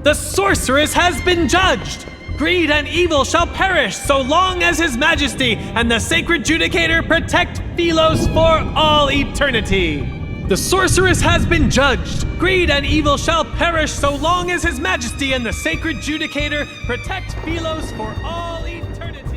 The sorceress has been judged! Greed and evil shall perish so long as His Majesty and the Sacred Judicator protect Philos for all eternity! The sorceress has been judged! Greed and evil shall perish so long as His Majesty and the Sacred Judicator protect Philos for all eternity!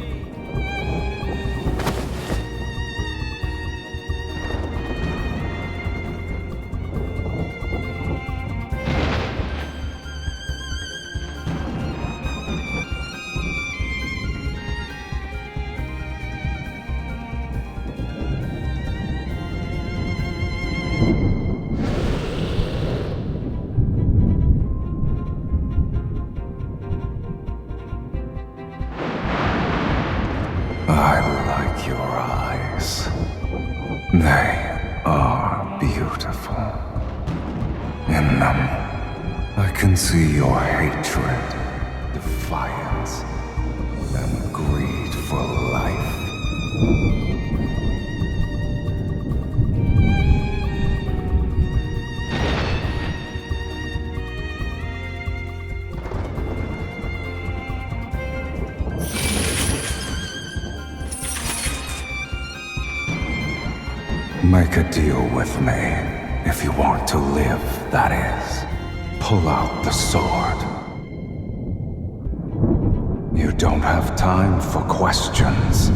I like your eyes. They are beautiful. In them, I can see your hatred, defiance, and greed for life. Make a deal with me, if you want to live, that is. Pull out the sword. You don't have time for questions.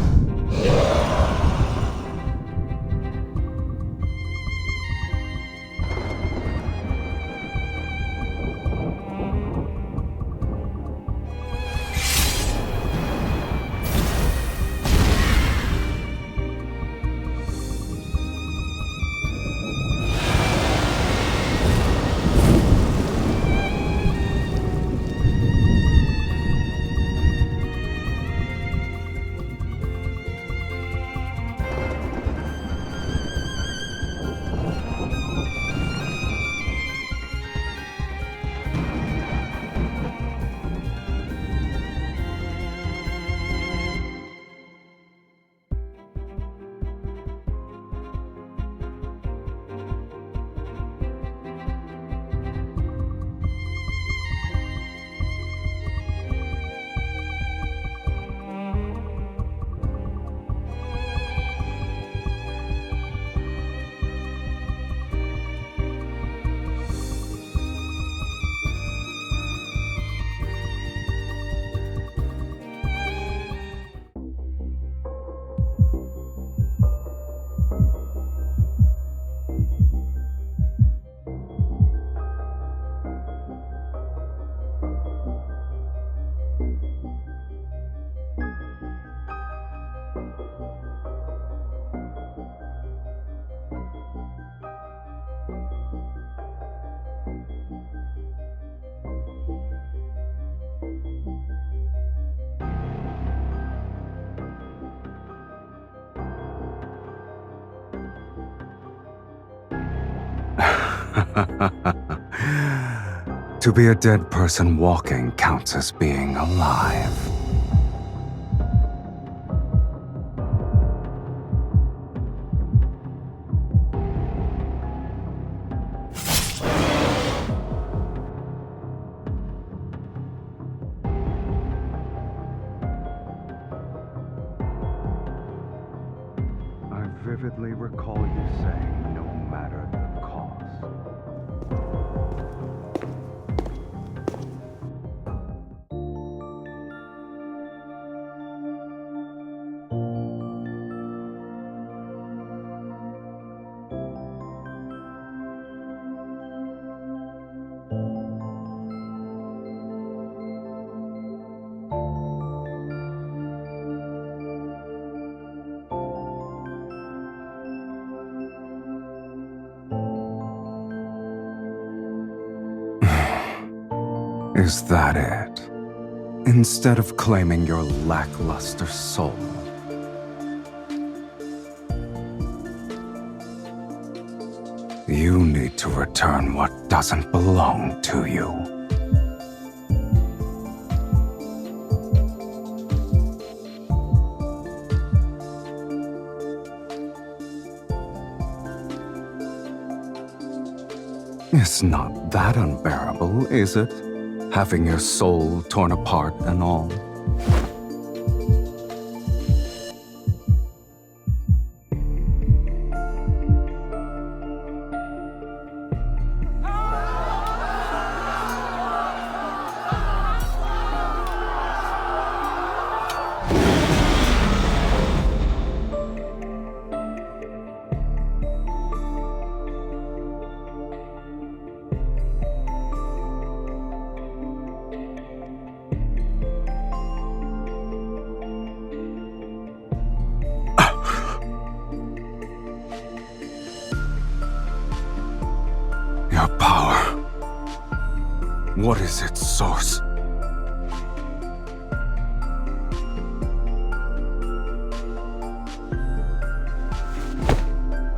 To be a dead person walking counts as being alive. I vividly recall you saying no matter the cost. Is that it? Instead of claiming your lackluster soul, you need to return what doesn't belong to you. It's not that unbearable, is it? Having your soul torn apart and all. Your power. What is its source?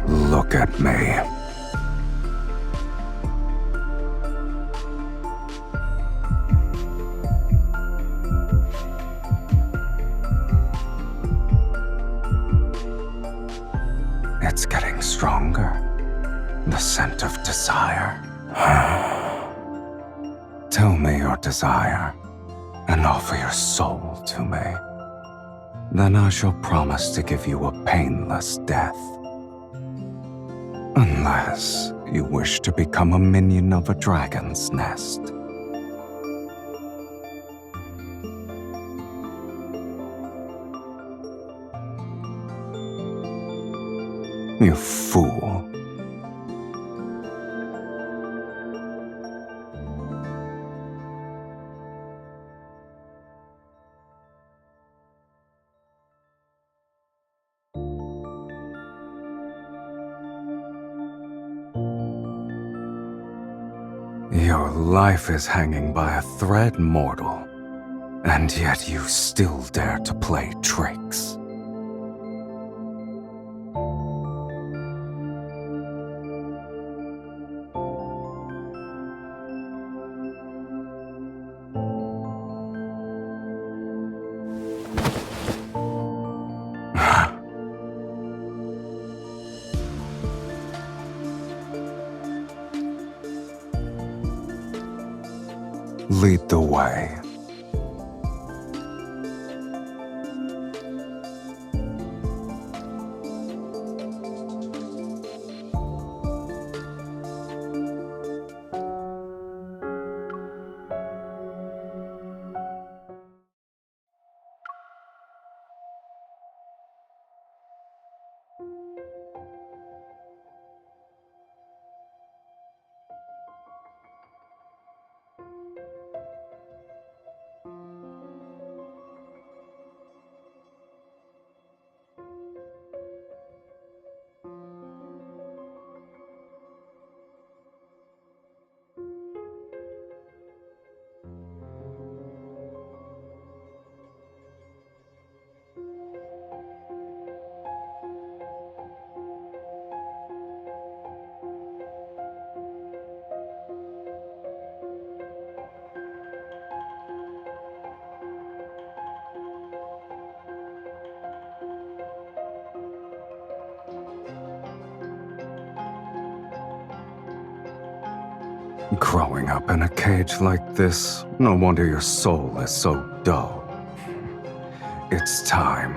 Look at me. It's getting stronger. The scent of desire. Tell me your desire, and offer your soul to me. Then I shall promise to give you a painless death. Unless you wish to become a minion of a dragon's nest. You fool. Your life is hanging by a thread, mortal, and yet you still dare to play tricks. Lead the way. Growing up in a cage like this, no wonder your soul is so dull. It's time.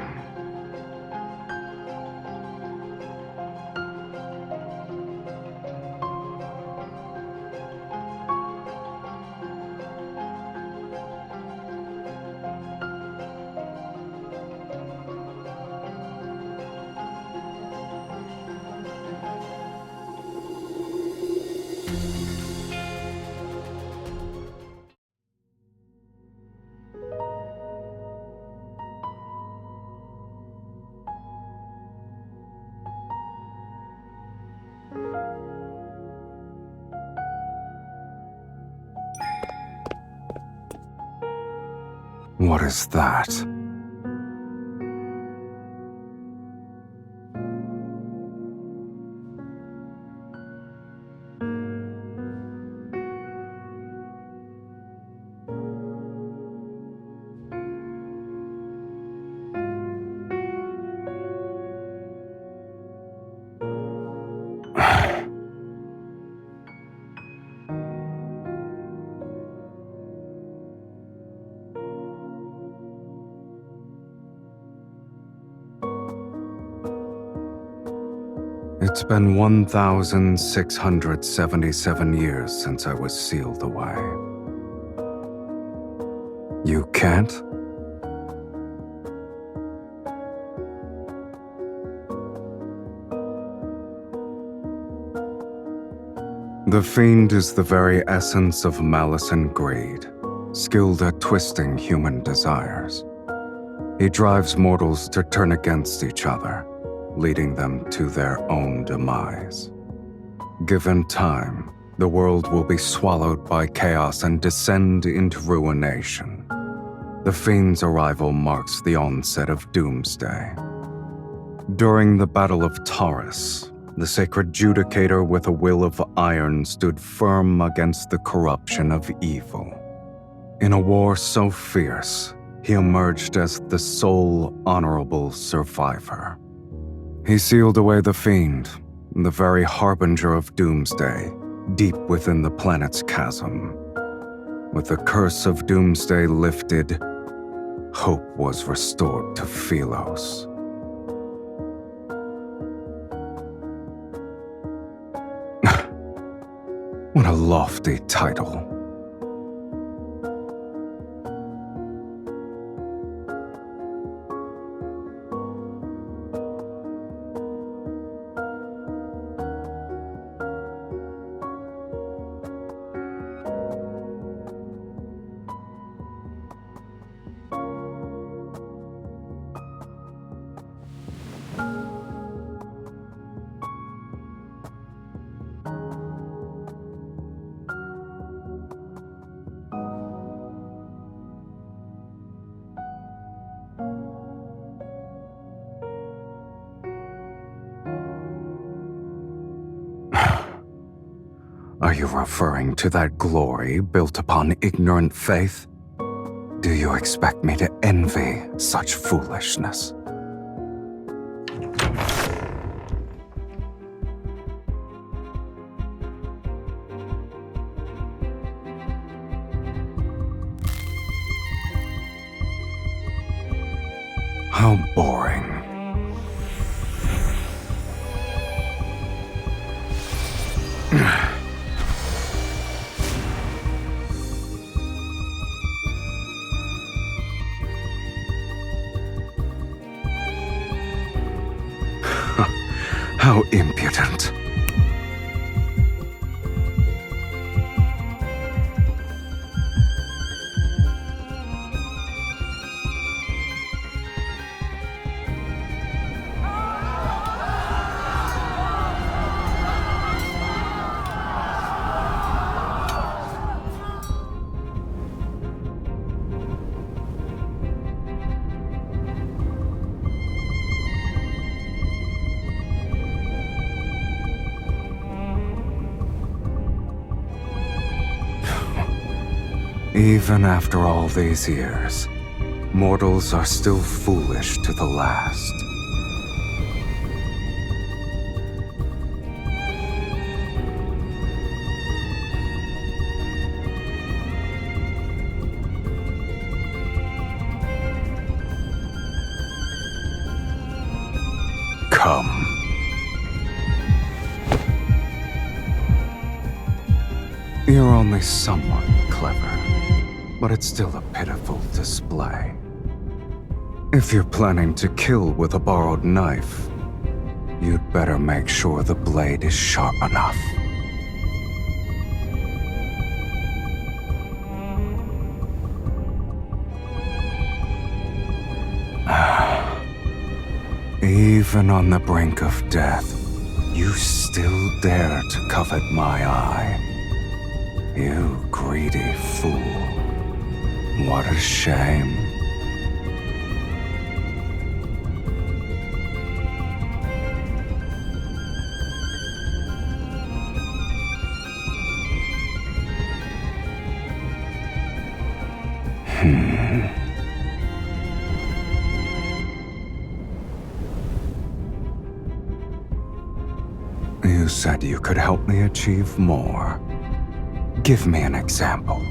What is that? It's been 1,677 years since I was sealed away. You can't? The Fiend is the very essence of malice and greed, skilled at twisting human desires. He drives mortals to turn against each other, leading them to their own demise. Given time, the world will be swallowed by chaos and descend into ruination. The Fiend's arrival marks the onset of Doomsday. During the Battle of Taurus, the sacred judicator with a will of iron stood firm against the corruption of evil. In a war so fierce, he emerged as the sole honorable survivor. He sealed away the Fiend, the very harbinger of Doomsday, deep within the planet's chasm. With the curse of Doomsday lifted, hope was restored to Phelos. What a lofty title. Are you referring to that glory built upon ignorant faith? Do you expect me to envy such foolishness? How boring. How impudent. Even after all these years, mortals are still foolish to the last. Come. You're only somewhat clever, but it's still a pitiful display. If you're planning to kill with a borrowed knife, you'd better make sure the blade is sharp enough. Even on the brink of death, you still dare to covet my eye. You greedy fool. What a shame. You said you could help me achieve more. Give me an example.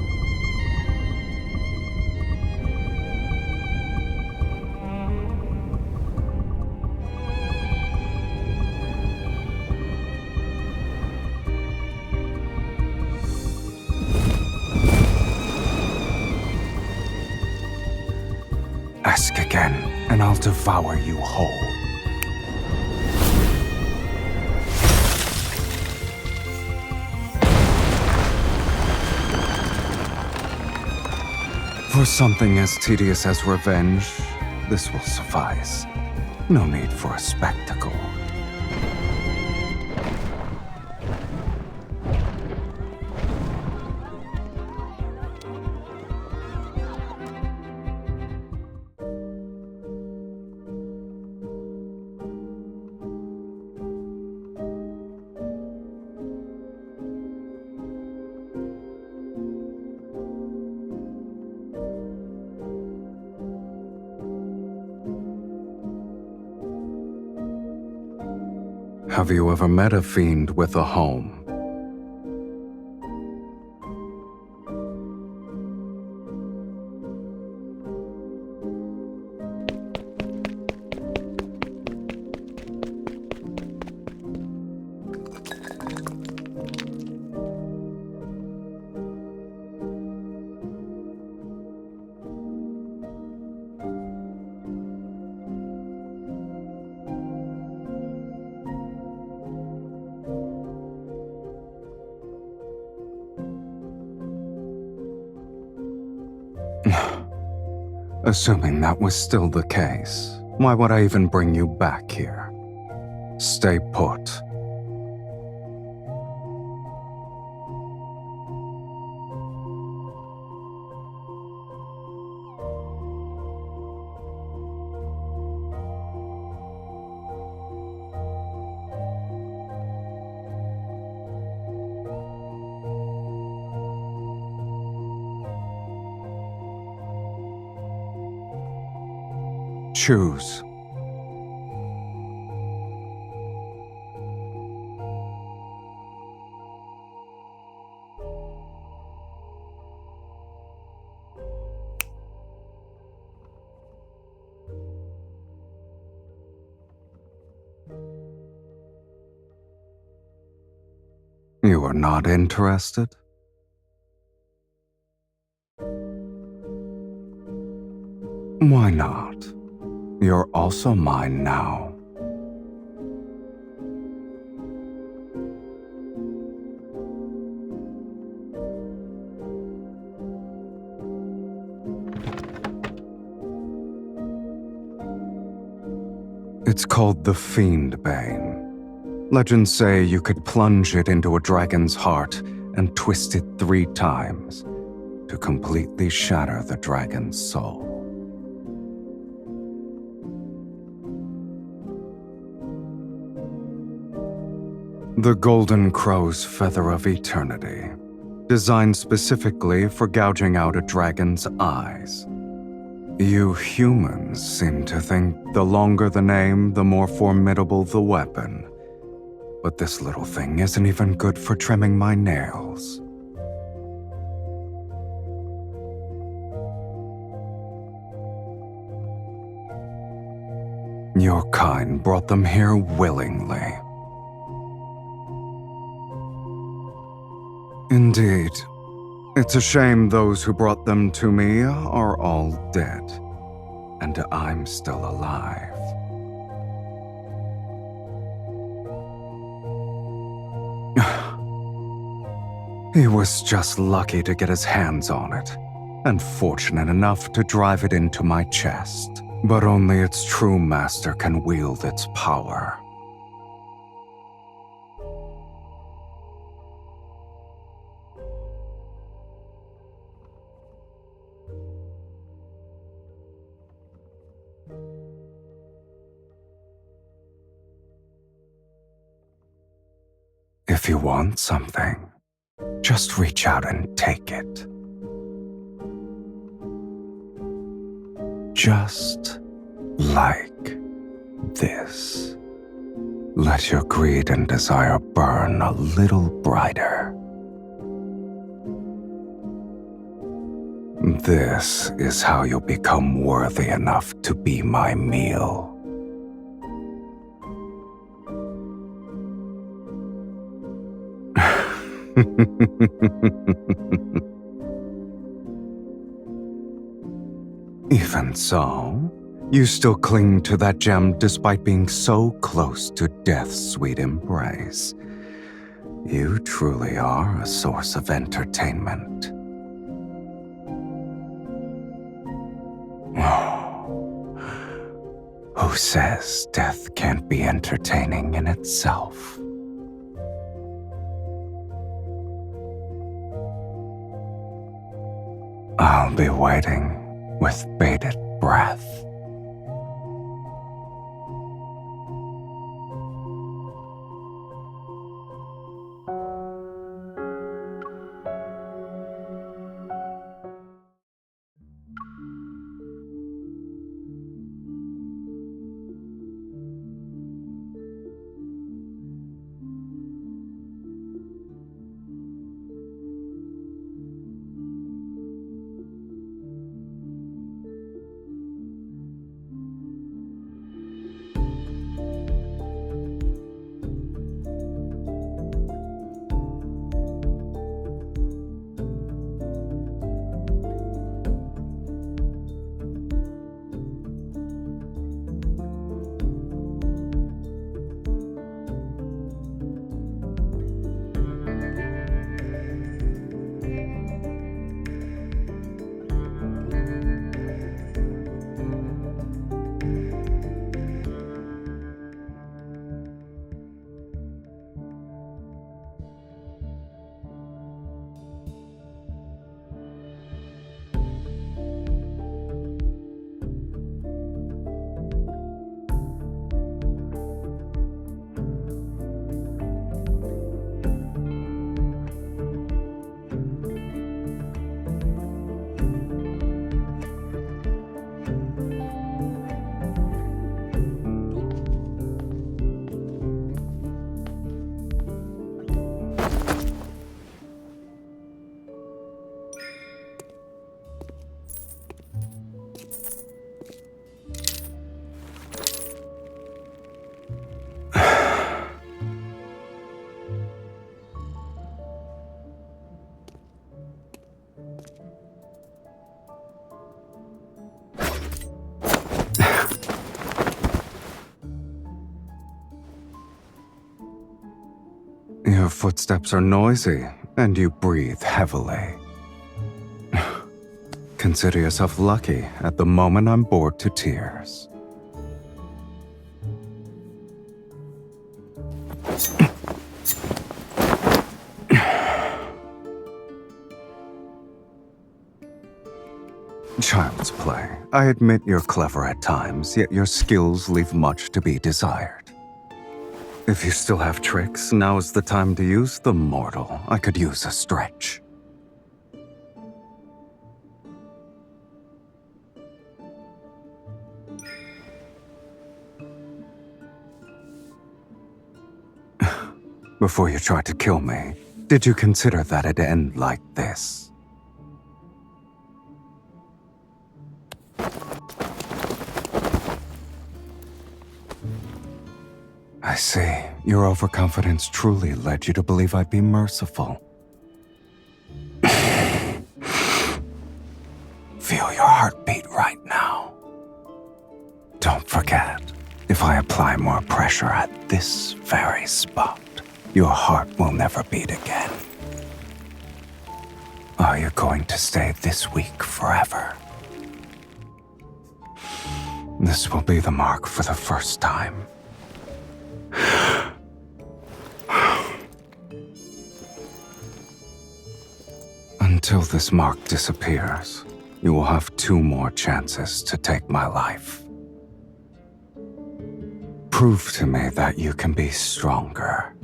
Ask again, and I'll devour you whole. For something as tedious as revenge, this will suffice. No need for a spectacle. Have you ever met a fiend with a home? Assuming that was still the case, why would I even bring you back here? Stay put. Choose. You are not interested? Why not? You're also mine now. It's called the Fiend Bane. Legends say you could plunge it into a dragon's heart and twist it 3 times to completely shatter the dragon's soul. The Golden Crow's Feather of Eternity, designed specifically for gouging out a dragon's eyes. You humans seem to think the longer the name, the more formidable the weapon. But this little thing isn't even good for trimming my nails. Your kind brought them here willingly. Indeed. It's a shame those who brought them to me are all dead, and I'm still alive. He was just lucky to get his hands on it, and fortunate enough to drive it into my chest. But only its true master can wield its power. If you want something, just reach out and take it. Just like this. Let your greed and desire burn a little brighter. This is how you'll become worthy enough to be my meal. Even so, you still cling to that gem despite being so close to death's sweet embrace. You truly are a source of entertainment. Who says death can't be entertaining in itself? I'll be waiting with bated breath. Your footsteps are noisy, and you breathe heavily. Consider yourself lucky. At the moment, I'm bored to tears. Child's play. I admit you're clever at times, yet your skills leave much to be desired. If you still have tricks, now is the time to use them, mortal. I could use a stretch. Before you tried to kill me, did you consider that it'd end like this? I see. Your overconfidence truly led you to believe I'd be merciful. Feel your heartbeat right now. Don't forget, if I apply more pressure at this very spot, your heart will never beat again. Are you going to stay this weak forever? This will be the mark for the first time. Until this mark disappears, you will have 2 more chances to take my life. Prove to me that you can be stronger.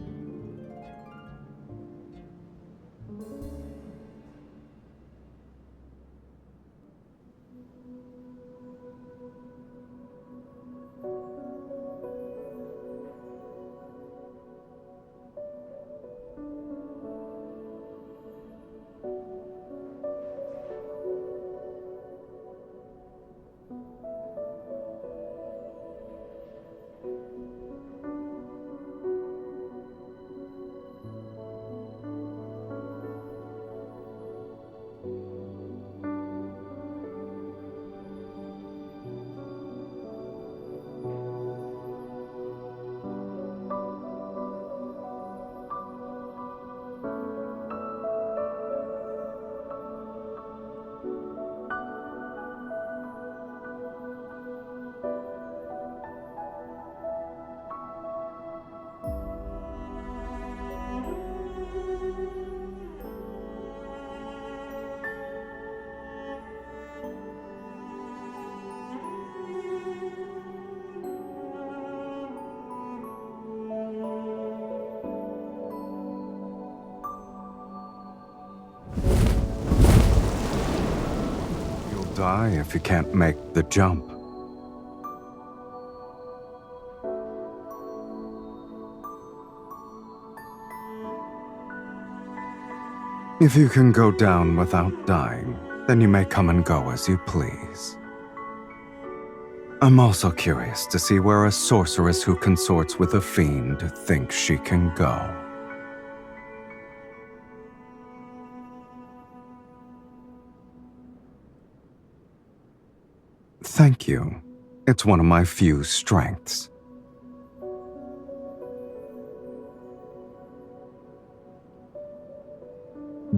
die if you can't make the jump. If you can go down without dying, then you may come and go as you please. I'm also curious to see where a sorceress who consorts with a fiend thinks she can go. Thank you. It's one of my few strengths.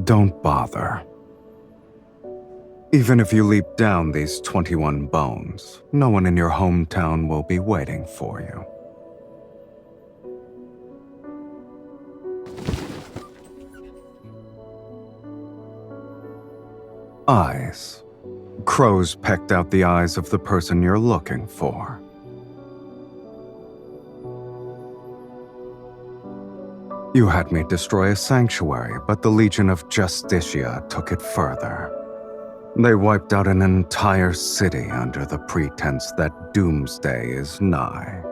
Don't bother. Even if you leap down these 21 bones, no one in your hometown will be waiting for you. Eyes. Crows pecked out the eyes of the person you're looking for. You had me destroy a sanctuary, but the Legion of Justicia took it further. They wiped out an entire city under the pretense that doomsday is nigh.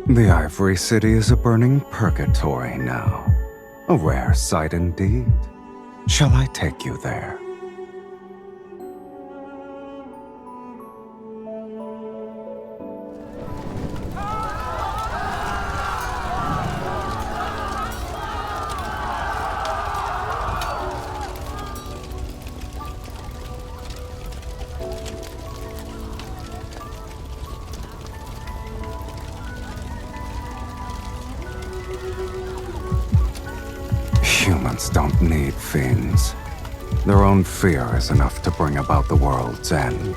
The Ivory City is a burning purgatory now. A rare sight indeed. Shall I take you there? Humans don't need fiends. Their own fear is enough to bring about the world's end.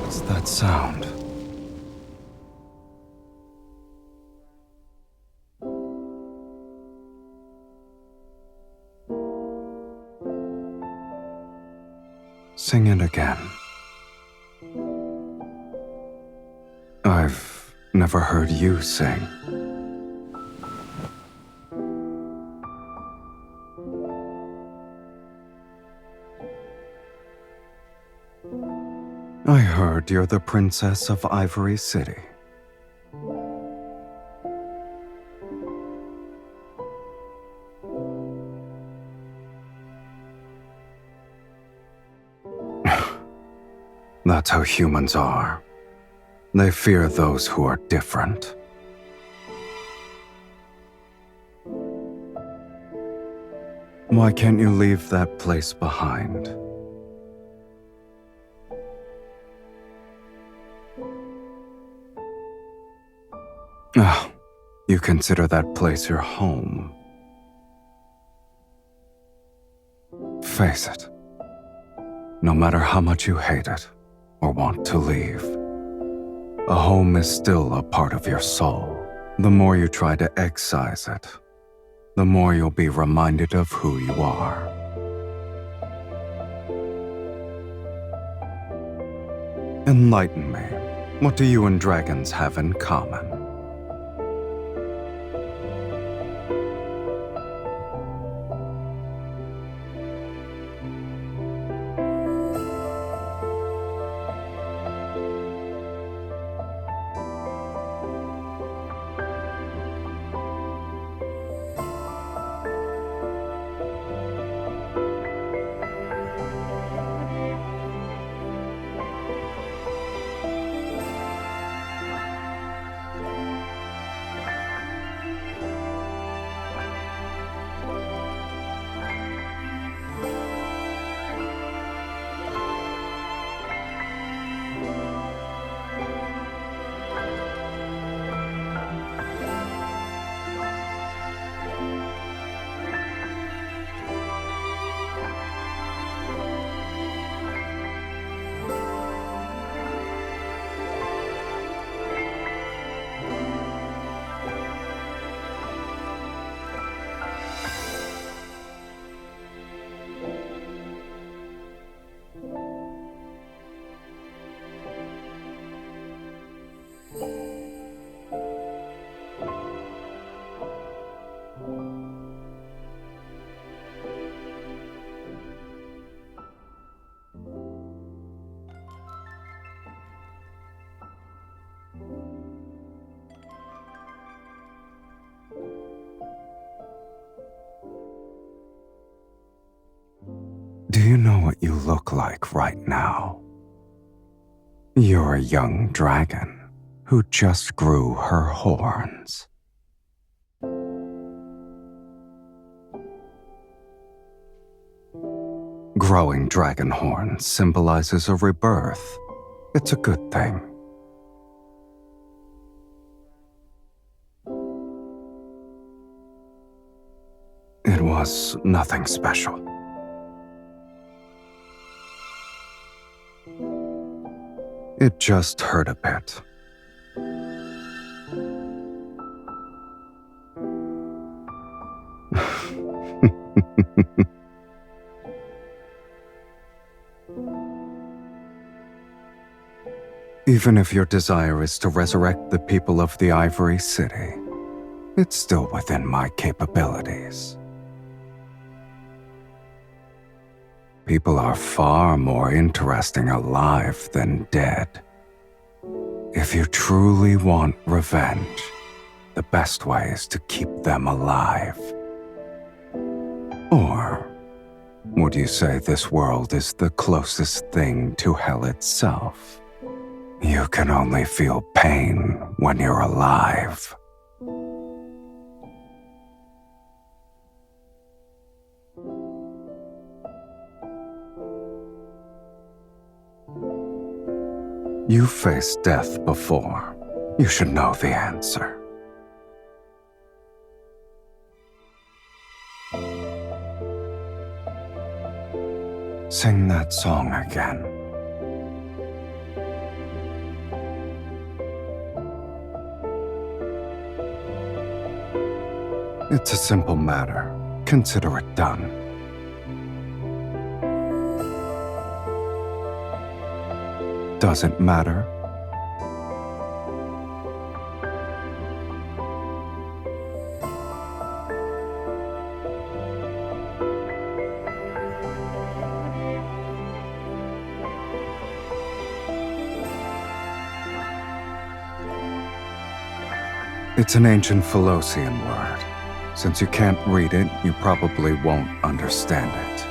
What's that sound? Sing it again. I've never heard you sing. I heard you're the princess of Ivory City. That's how humans are. They fear those who are different. Why can't you leave that place behind? Oh, you consider that place your home. Face it. No matter how much you hate it or want to leave, a home is still a part of your soul. The more you try to excise it, the more you'll be reminded of who you are. Enlighten me. What do you and dragons have in common? Do you know what you look like right now? You're a young dragon who just grew her horns. Growing dragon horns symbolizes a rebirth. It's a good thing. It was nothing special. It just hurt a bit. Even if your desire is to resurrect the people of the Ivory City, it's still within my capabilities. People are far more interesting alive than dead. If you truly want revenge, the best way is to keep them alive. Or would you say this world is the closest thing to hell itself? You can only feel pain when you're alive. You've faced death before. You should know the answer. Sing that song again. It's a simple matter. Consider it done. Doesn't matter. It's an ancient Philosian word. Since you can't read it, you probably won't understand it.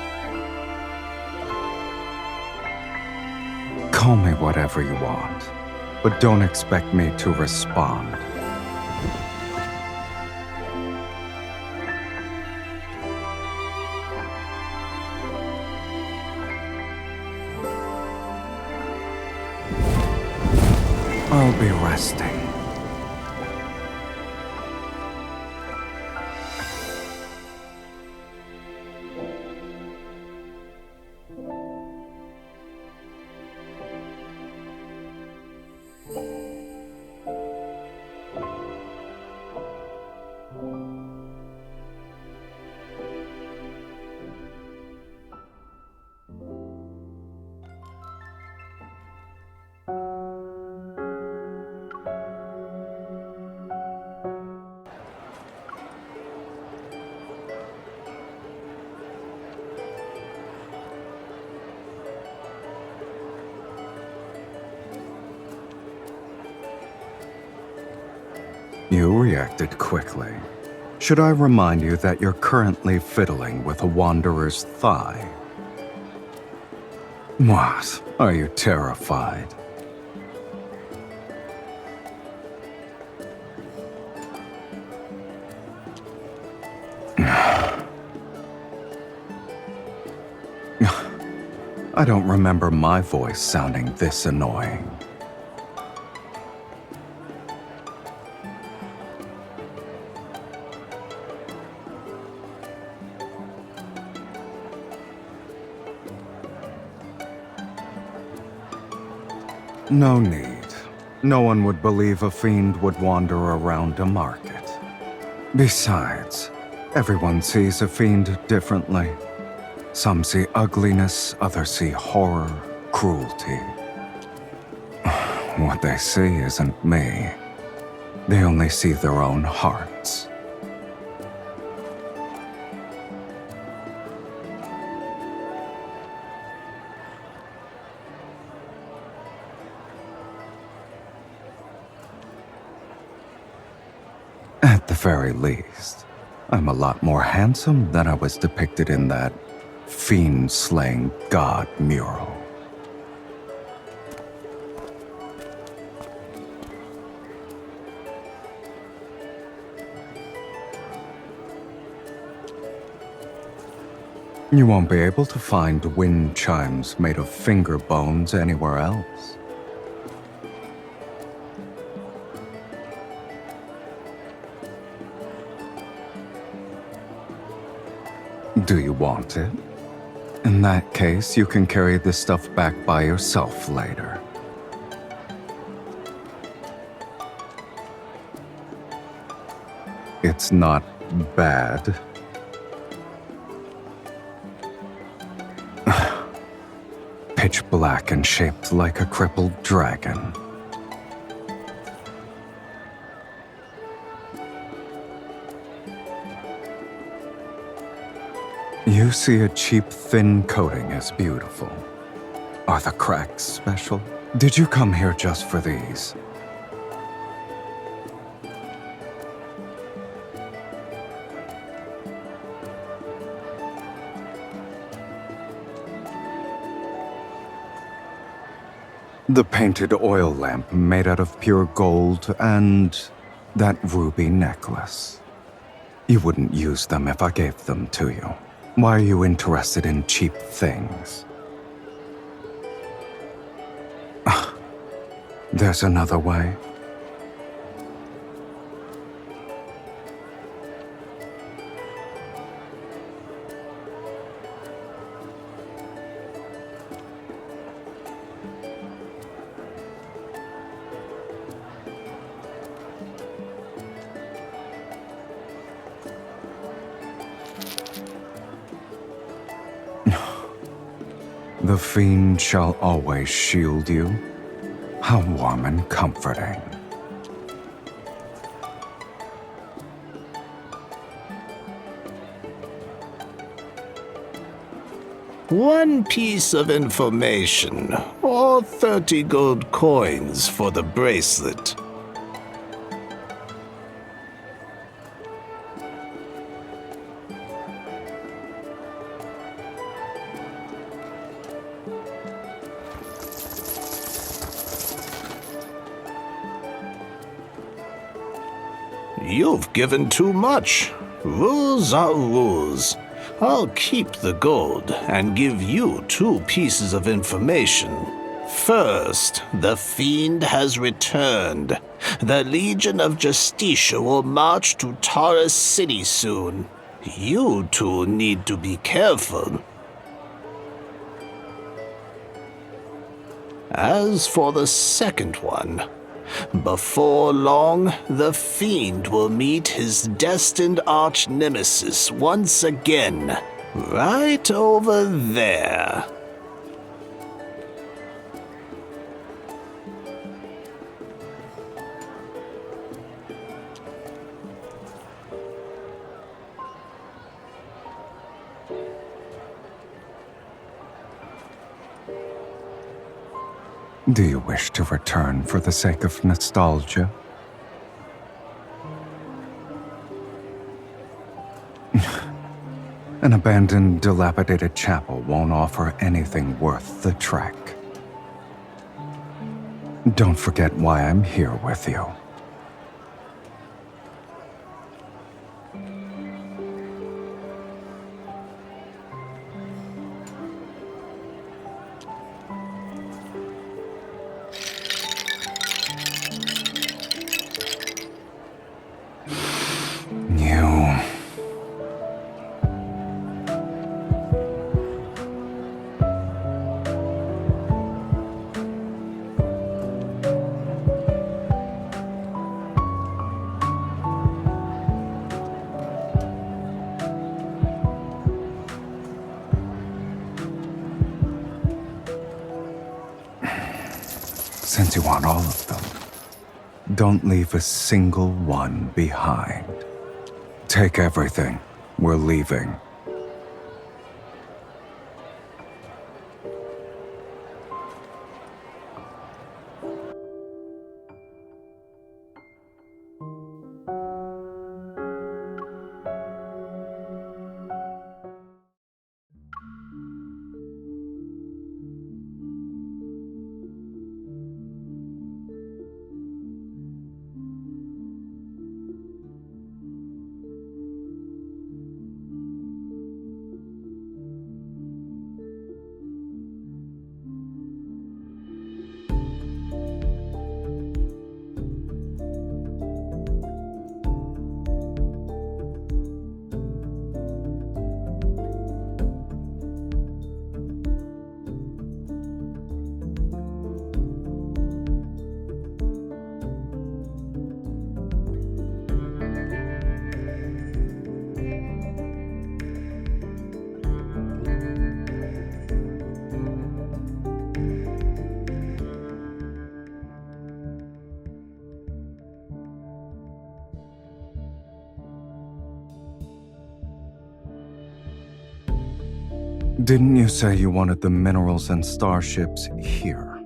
Call me whatever you want, but don't expect me to respond. I'll be resting. You reacted quickly. Should I remind you that you're currently fiddling with a wanderer's thigh? What? Are you terrified? I don't remember my voice sounding this annoying. No need. No one would believe a fiend would wander around a market. Besides, everyone sees a fiend differently. Some see ugliness, others see horror, cruelty. What they see isn't me. They only see their own hearts. At the very least, I'm a lot more handsome than I was depicted in that fiend-slaying god mural. You won't be able to find wind chimes made of finger bones anywhere else. Do you want it? In that case, you can carry this stuff back by yourself later. It's not bad. Pitch black and shaped like a crippled dragon. You see a cheap, thin coating as beautiful. Are the cracks special? Did you come here just for these? The painted oil lamp made out of pure gold and that ruby necklace. You wouldn't use them if I gave them to you. Why are you interested in cheap things? There's another way. The fiend shall always shield you. How warm and comforting. One piece of information, or 30 gold coins for the bracelet. You've given too much. Rules are rules. I'll keep the gold and give you 2 pieces of information. First, the fiend has returned. The Legion of Justicia will march to Taurus City soon. You two need to be careful. As for the second one, before long, the fiend will meet his destined arch-nemesis once again, right over there. Do you wish to return for the sake of nostalgia? An abandoned, dilapidated chapel won't offer anything worth the trek. Don't forget why I'm here with you. You... Since you want all of them, don't leave a single one behind. Take everything. We're leaving. Didn't you say you wanted the minerals and starships here?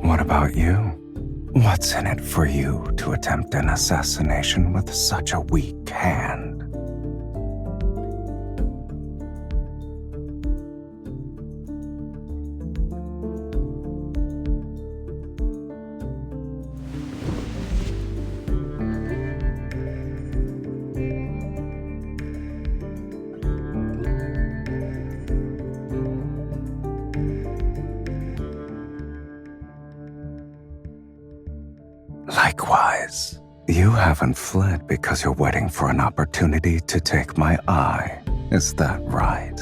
What about you? What's in it for you to attempt an assassination with such a weak hand? Likewise, you haven't fled because you're waiting for an opportunity to take my eye. Is that right?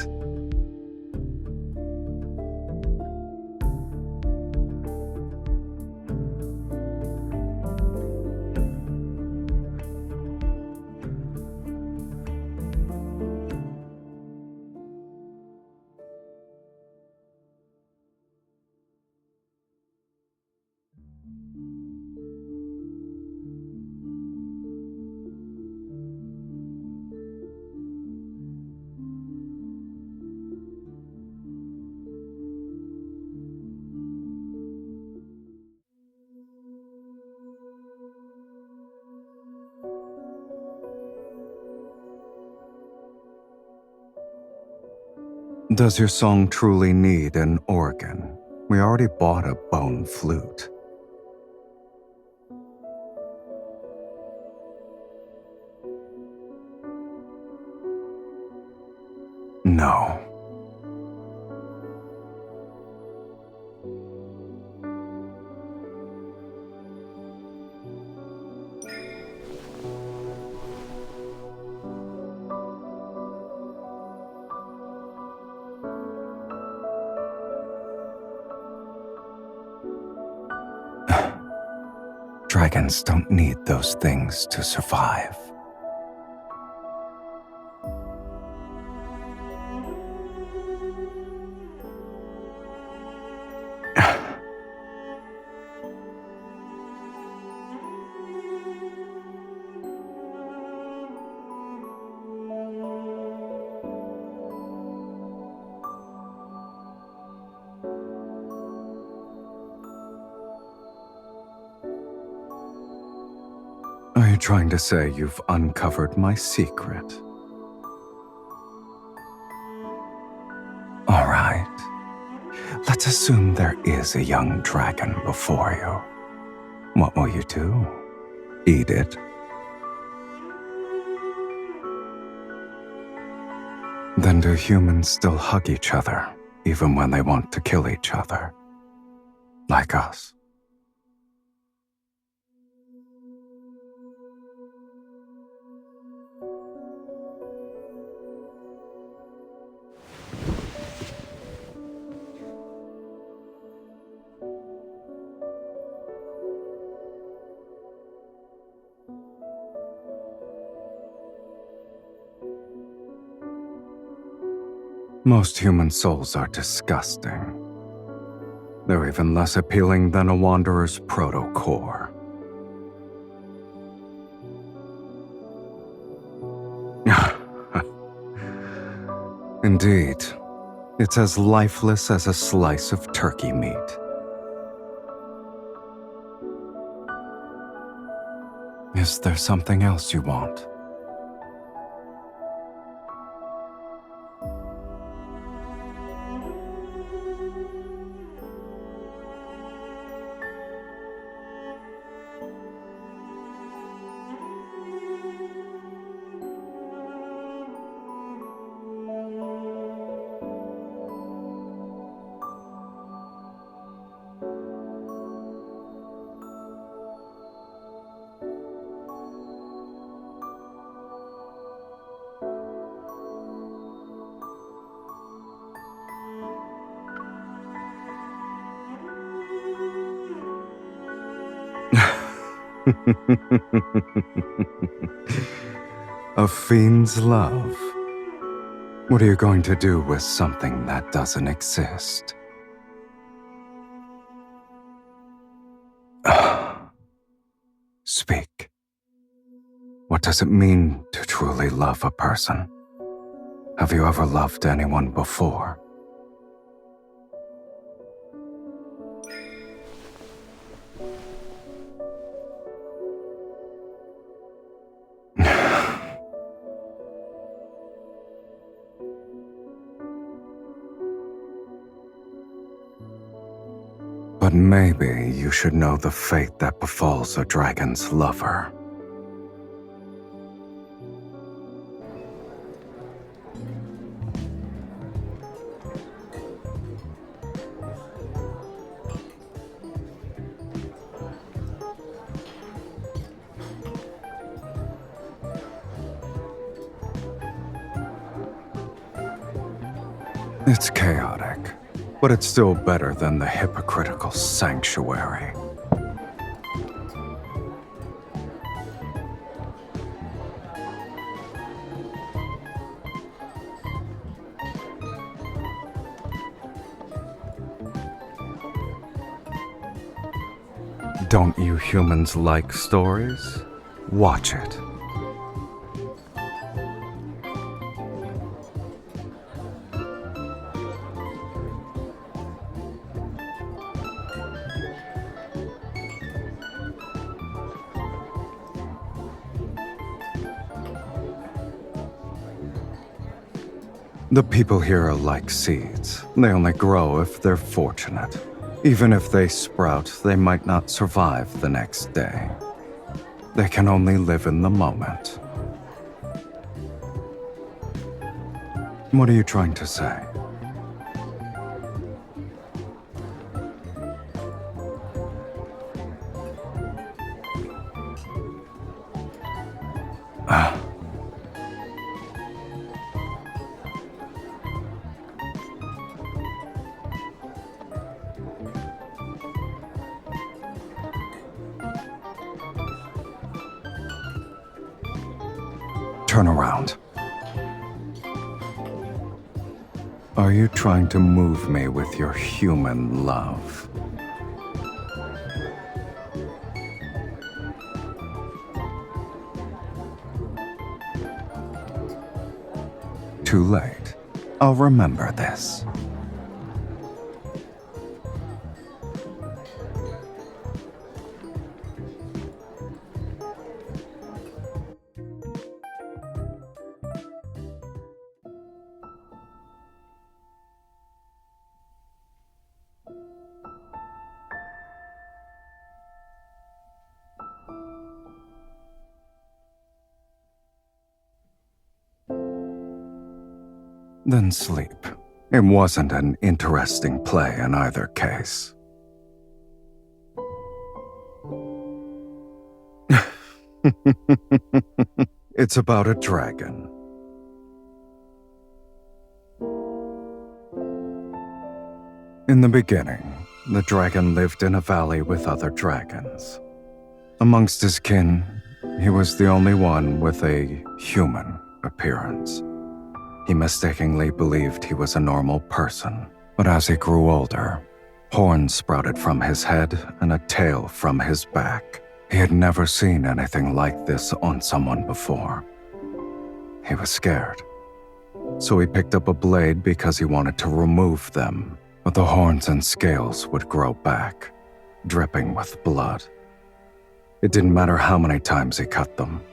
Does your song truly need an organ? We already bought a bone flute. No. Dragons don't need those things to survive. Are you trying to say you've uncovered my secret? All right. Let's assume there is a young dragon before you. What will you do? Eat it? Then do humans still hug each other, even when they want to kill each other? Like us? Most human souls are disgusting. They're even less appealing than a wanderer's proto-core. Indeed, it's as lifeless as a slice of turkey meat. Is there something else you want? A fiend's love. What are you going to do with something that doesn't exist? Speak. What does it mean to truly love a person? Have you ever loved anyone before? But maybe you should know the fate that befalls a dragon's lover. It's chaotic, but it's still better than the hypocritical sanctuary. Don't you humans like stories? Watch it. The people here are like seeds. They only grow if they're fortunate. Even if they sprout, they might not survive the next day. They can only live in the moment. What are you trying to say? Turn around. Are you trying to move me with your human love? Too late. I'll remember this. Then sleep. It wasn't an interesting play in either case. It's about a dragon. In the beginning, the dragon lived in a valley with other dragons. Amongst his kin, he was the only one with a human appearance. He mistakenly believed he was a normal person, but as he grew older, horns sprouted from his head and a tail from his back. He had never seen anything like this on someone before. He was scared, so he picked up a blade because he wanted to remove them, but the horns and scales would grow back, dripping with blood. It didn't matter how many times he cut them.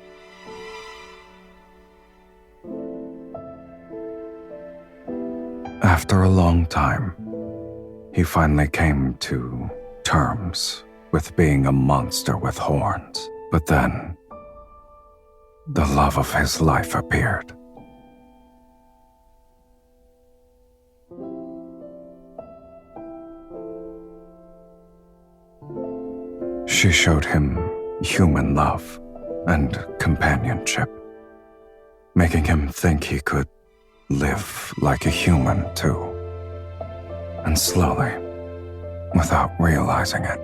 After a long time, he finally came to terms with being a monster with horns. But then, the love of his life appeared. She showed him human love and companionship, making him think he could live like a human too. And slowly, without realizing it,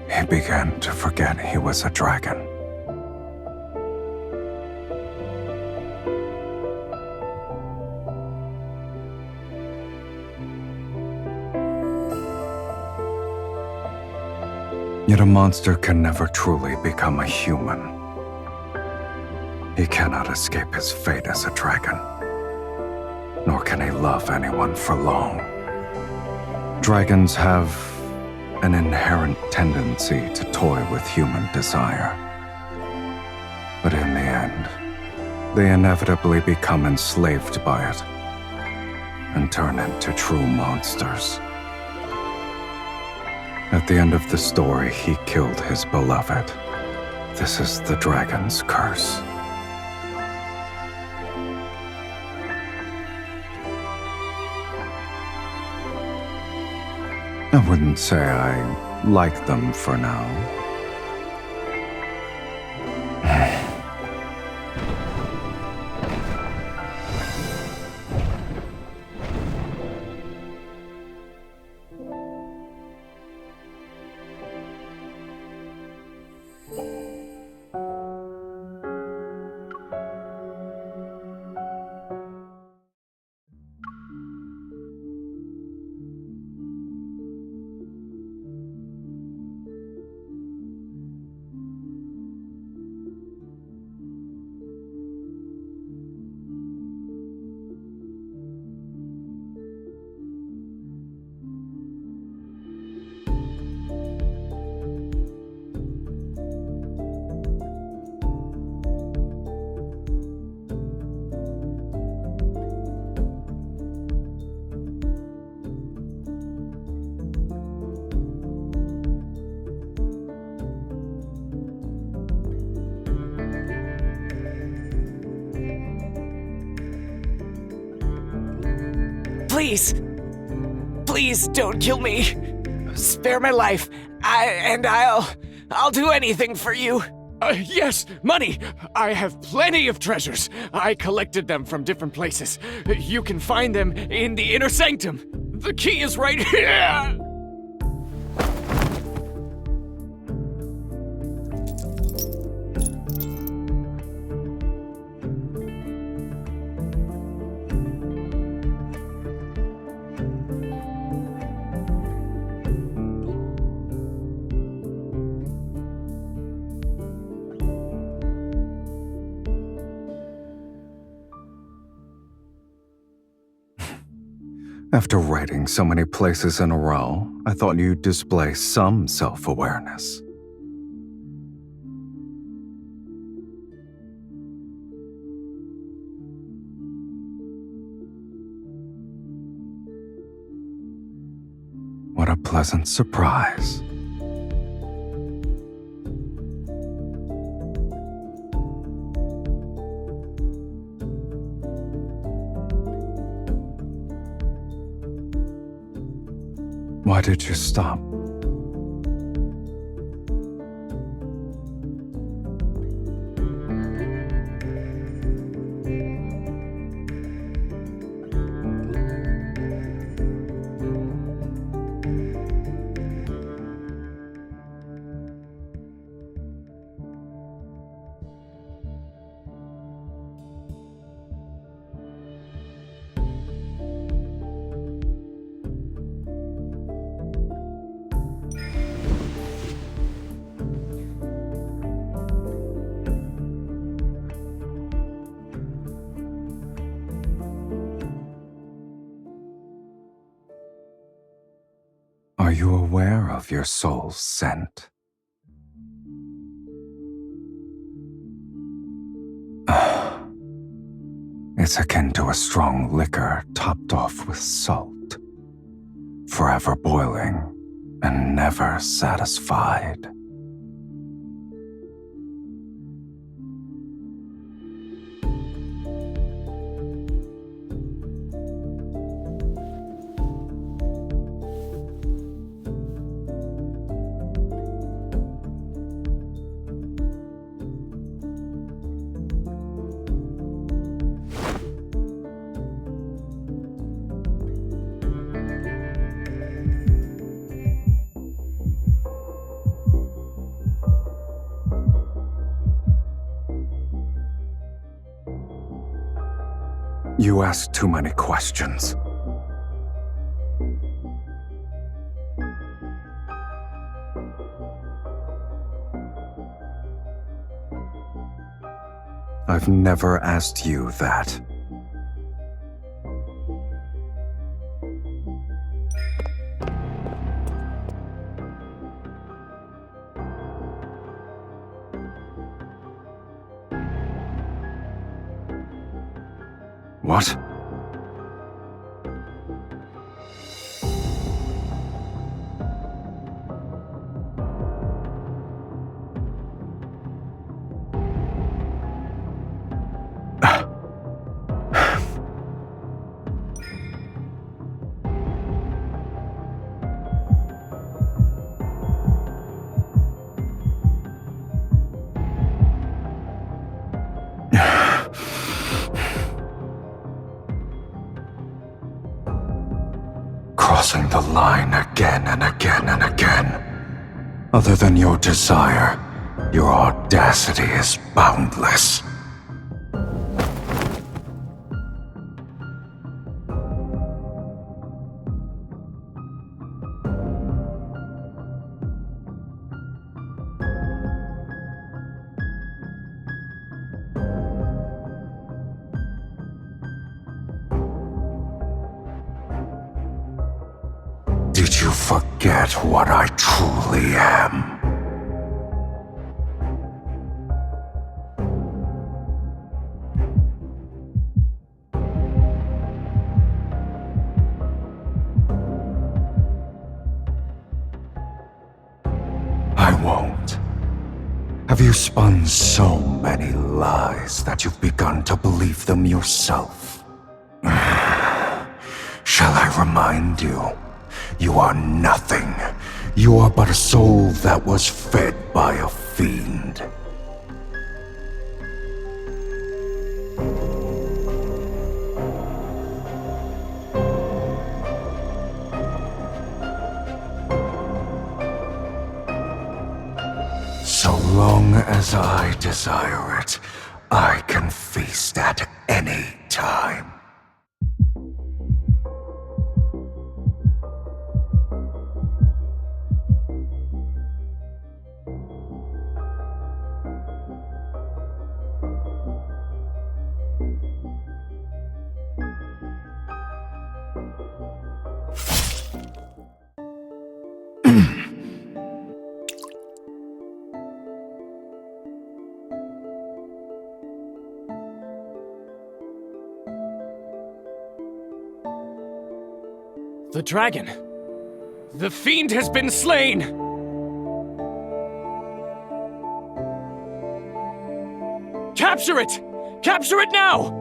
he began to forget he was a dragon. Yet a monster can never truly become a human. He cannot escape his fate as a dragon, nor can he love anyone for long. Dragons have an inherent tendency to toy with human desire. But in the end, they inevitably become enslaved by it and turn into true monsters. At the end of the story, he killed his beloved. This is the dragon's curse. I wouldn't say I like them for now. Please! Please don't kill me! Spare my life, I'll do anything for you! Yes, money! I have plenty of treasures. I collected them from different places. You can find them in the inner sanctum. The key is right here! After writing so many places in a row, I thought you'd display some self-awareness. What a pleasant surprise. Why did you stop? Are you aware of your soul's scent? It's akin to a strong liquor topped off with salt, forever boiling and never satisfied. You ask too many questions. I've never asked you that. What? Crossing the line again and again and again. Other than your desire, your audacity is boundless. Did you forget what I truly am? I won't. Have you spun so many lies that you've begun to believe them yourself? Shall I remind you? You are nothing. You are but a soul that was fed by a fiend. So long as I desire it, I can feast at any time. The dragon. The fiend has been slain! Capture it! Capture it now!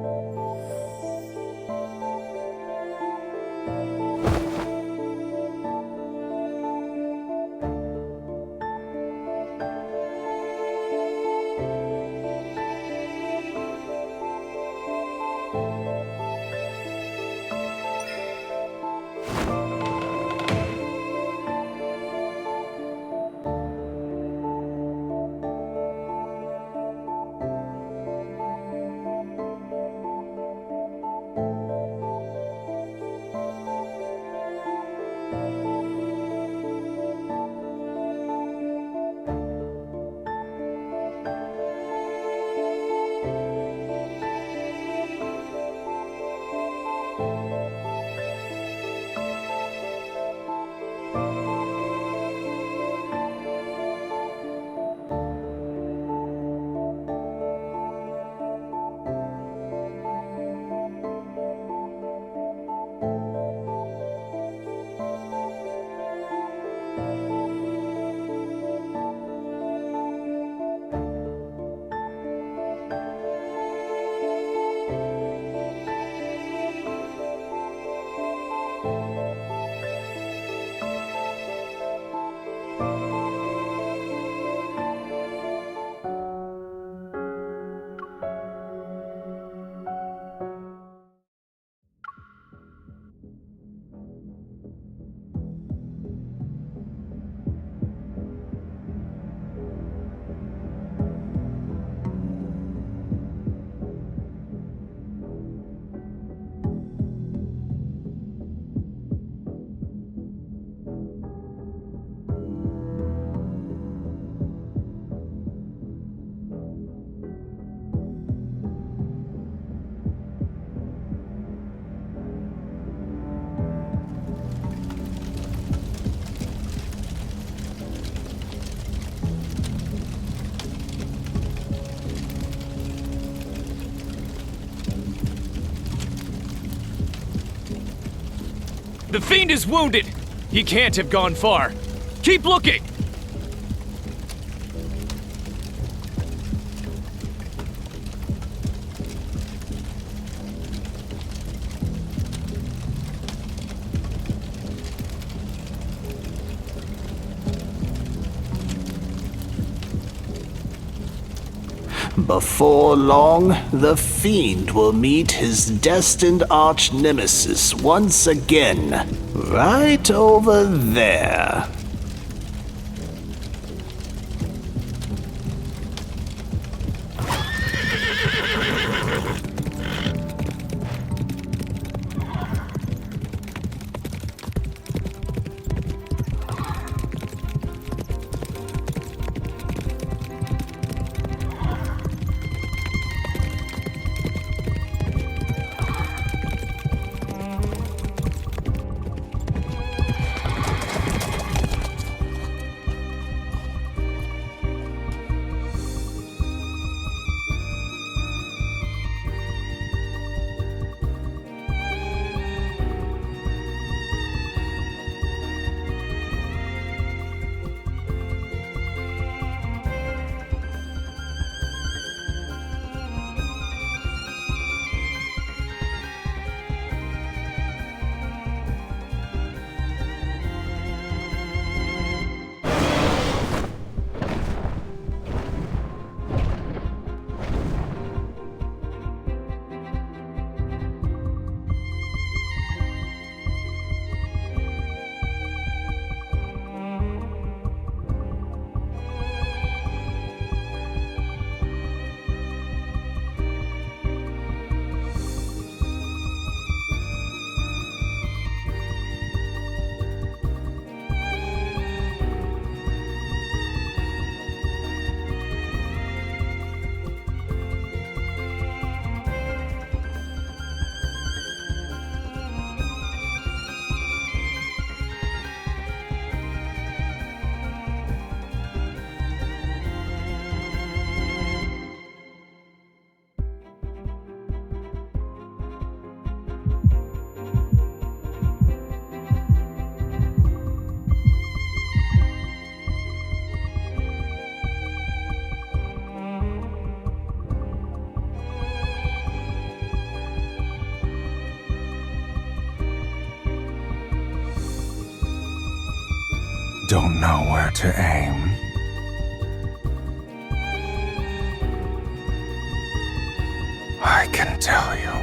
The fiend is wounded! He can't have gone far. Keep looking! Before long, the fiend will meet his destined arch-nemesis once again, right over there. don't know where to aim? I can tell you.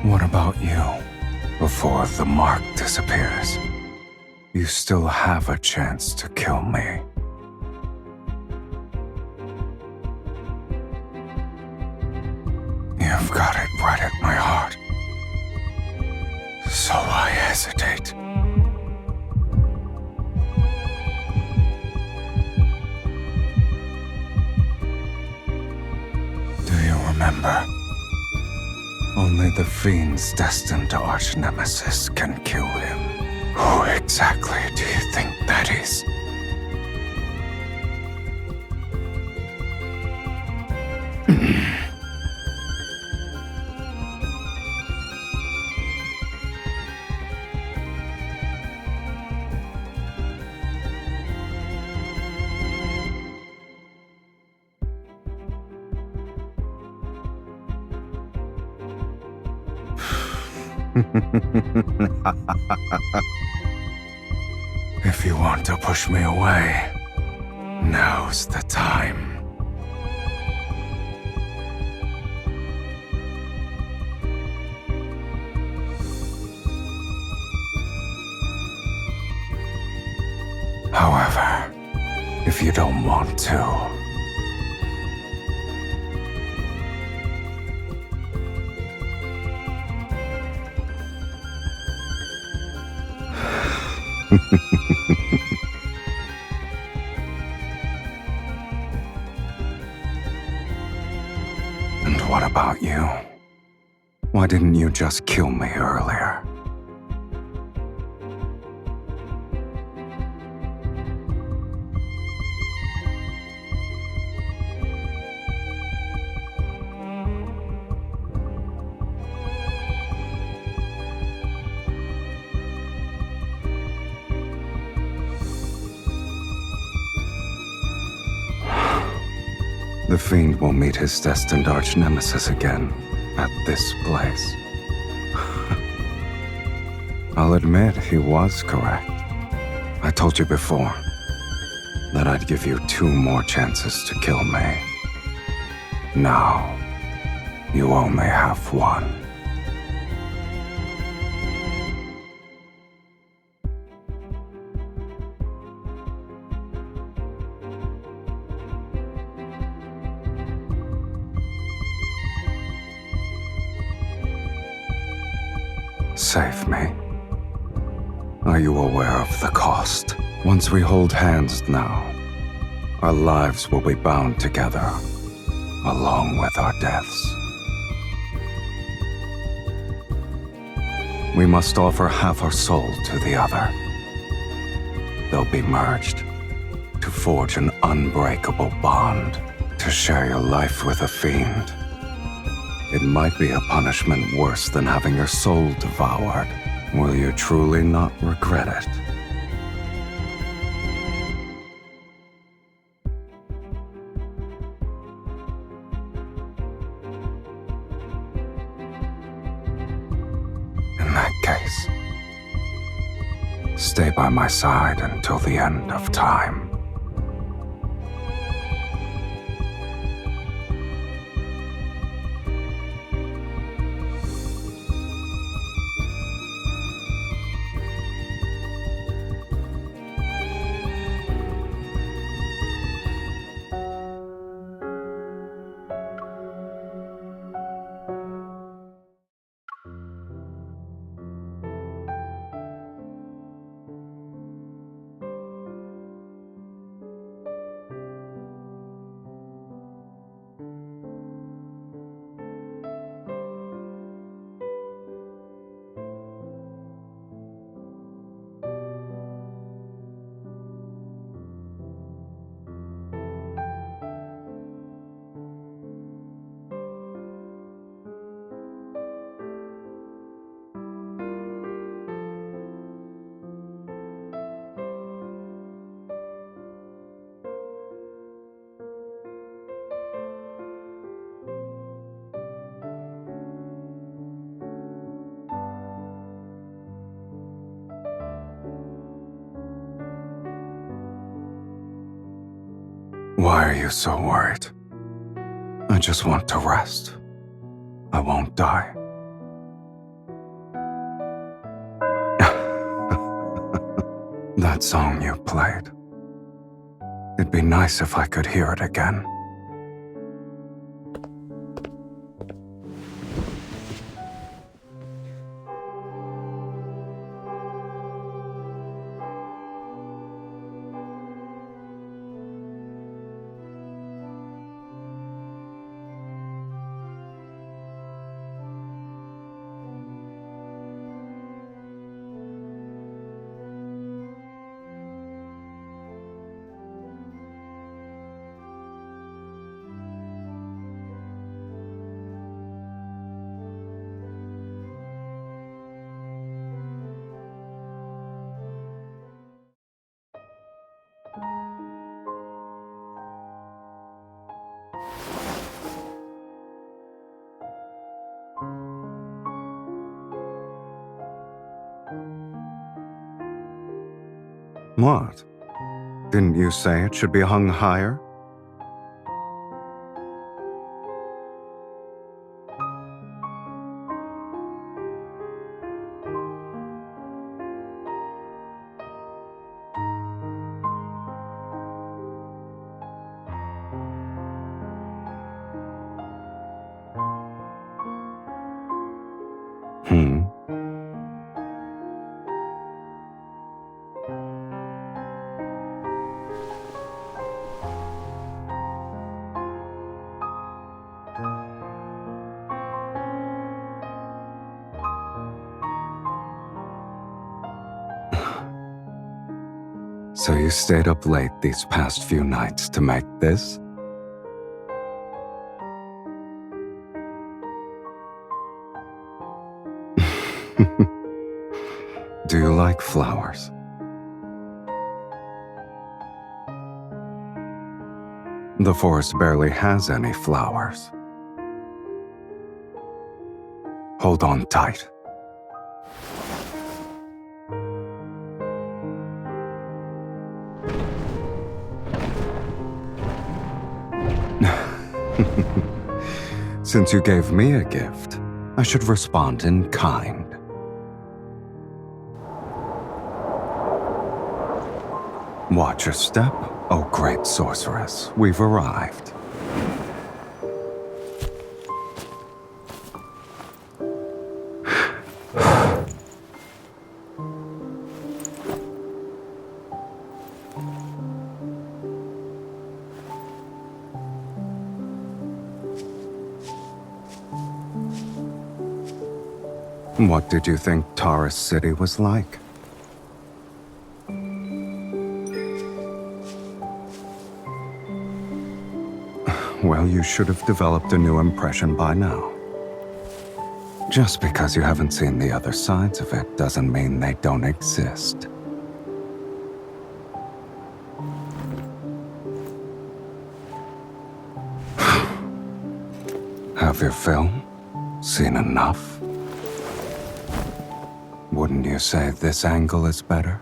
What about you? Before the mark disappears, you still have a chance to kill me. You've got it right at my heart. So I hesitate. Do you remember? Only the fiend's destined arch-nemesis can kill him. Who exactly do you think that is? If you want to push me away, now's the time. However, if you don't want to, and what about you? Why didn't you just kill me earlier? The fiend will meet his destined arch-nemesis again at this place. I'll admit he was correct. I told you before that I'd give you 2 more chances to kill me. Now, you only have 1. Save me. Are you aware of the cost? Once we hold hands now, our lives will be bound together, along with our deaths. We must offer half our soul to the other. They'll be merged to forge an unbreakable bond, to share your life with a fiend. It might be a punishment worse than having your soul devoured. Will you truly not regret it? In that case, stay by my side until the end of time. Why are you so worried? I just want to rest. I won't die. That song you played. It'd be nice if I could hear it again. What? Didn't you say it should be hung higher? So you stayed up late these past few nights to make this? Do you like flowers? The forest barely has any flowers. Hold on tight. Since you gave me a gift, I should respond in kind. Watch your step, oh great sorceress. We've arrived. What did you think Taurus City was like? Well, you should have developed a new impression by now. Just because you haven't seen the other sides of it doesn't mean they don't exist. Have your fill? Seen enough? Wouldn't you say this angle is better?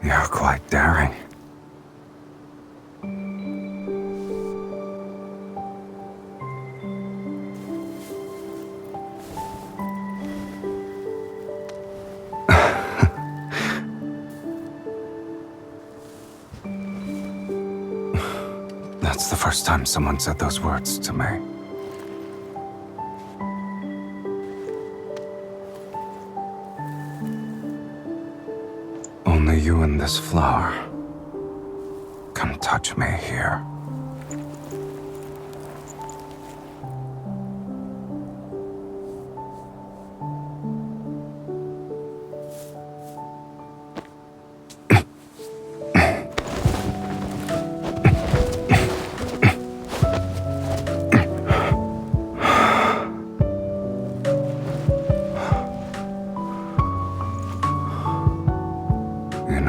You're quite daring. That's the first time someone said those words to me. Only you and this flower can touch me here.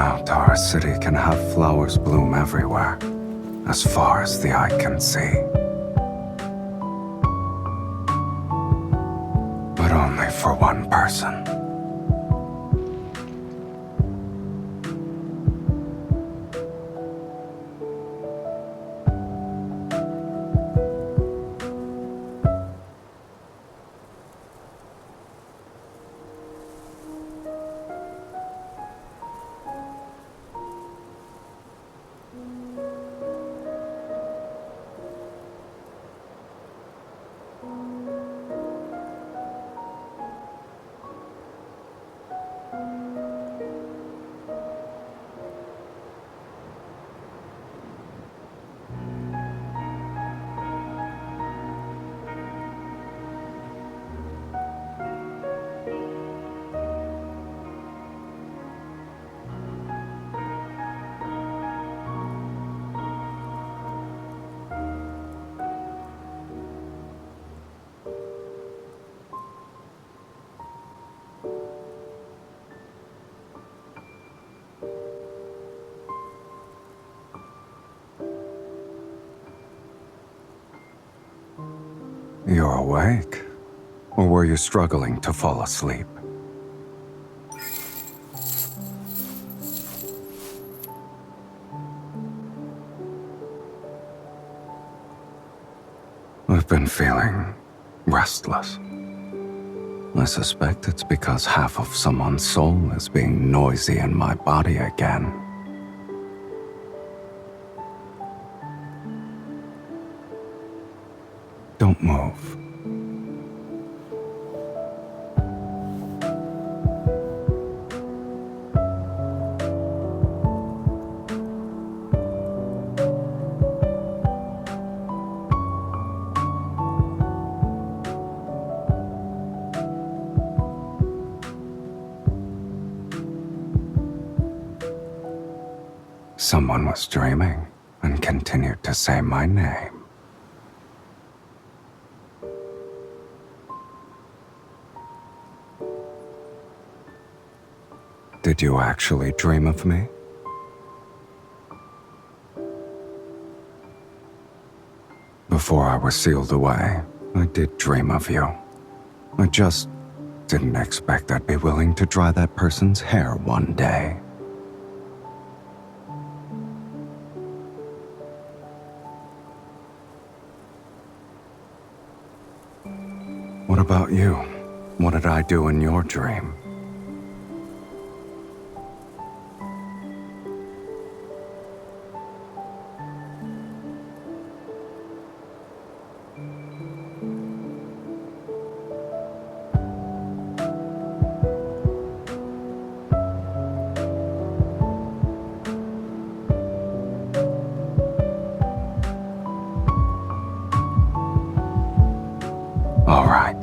out, our city can have flowers bloom everywhere, as far as the eye can see. But only for one person. You're awake? Or were you struggling to fall asleep? I've been feeling restless. I suspect it's because half of someone's soul is being noisy in my body again. Don't move. Someone was dreaming and continued to say my name. Did you actually dream of me? Before I was sealed away, I did dream of you. I just didn't expect I'd be willing to dry that person's hair one day. What about you? What did I do in your dream? All right.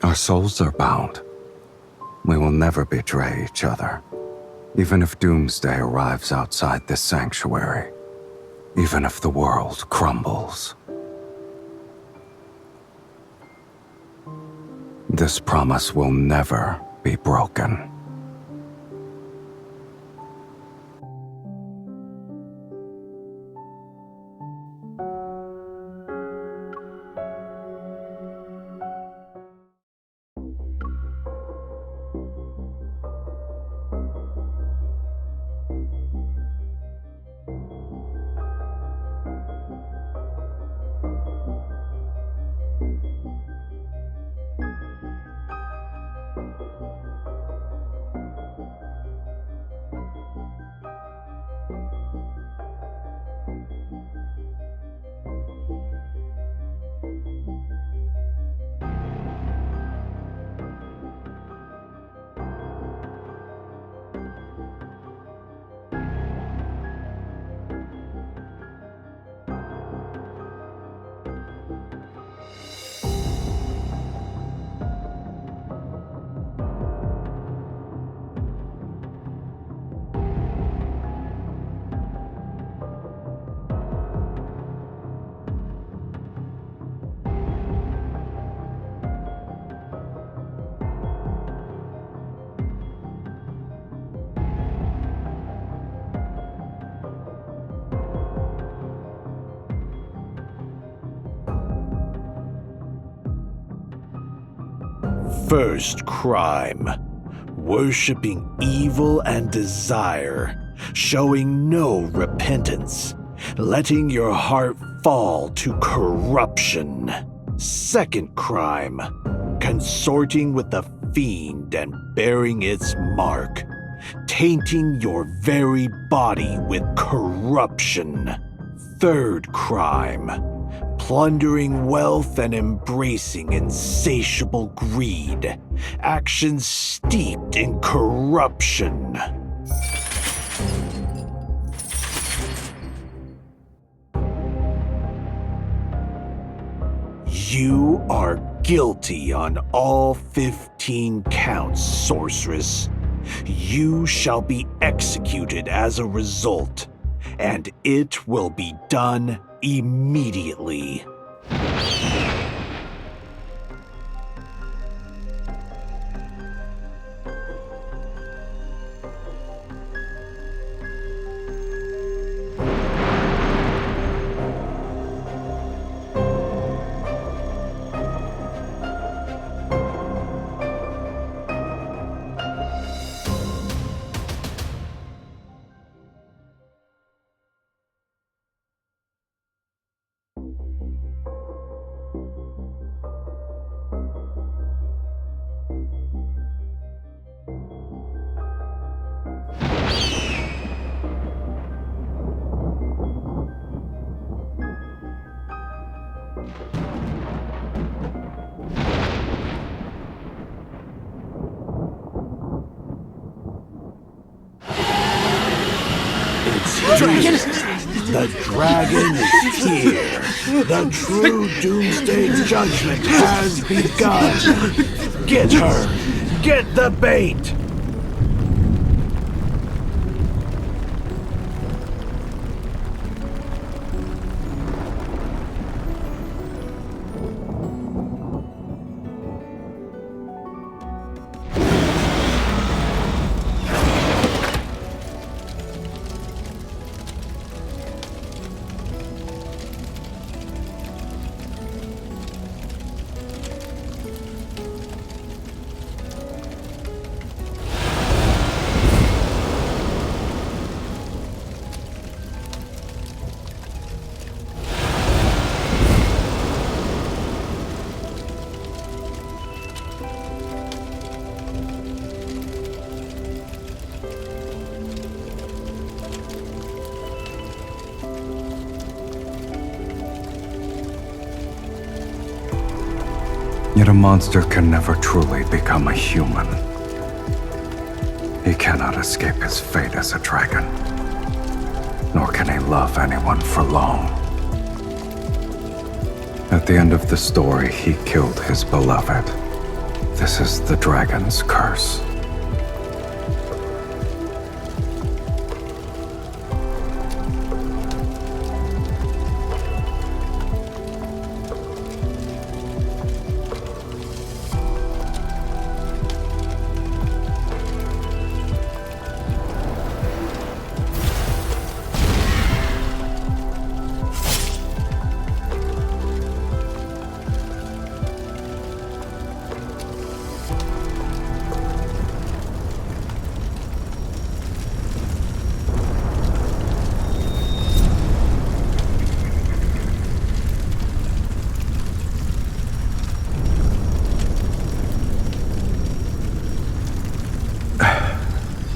Our souls are bound. We will never betray each other, even if doomsday arrives outside this sanctuary, even if the world crumbles. This promise will never be broken. First crime. Worshipping evil and desire, showing no repentance, letting your heart fall to corruption. Second crime. Consorting with the fiend and bearing its mark, tainting your very body with corruption. Third crime. Plundering wealth and embracing insatiable greed, actions steeped in corruption. You are guilty on all 15 counts, sorceress. You shall be executed as a result, and it will be done immediately. The dragon is here. The true doomsday judgment has begun. Get her. Get the bait. Yet a monster can never truly become a human. He cannot escape his fate as a dragon, nor can he love anyone for long. At the end of the story, he killed his beloved. This is the dragon's curse.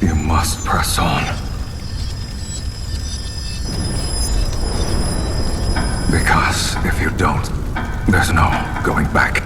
You must press on. Because if you don't, there's no going back.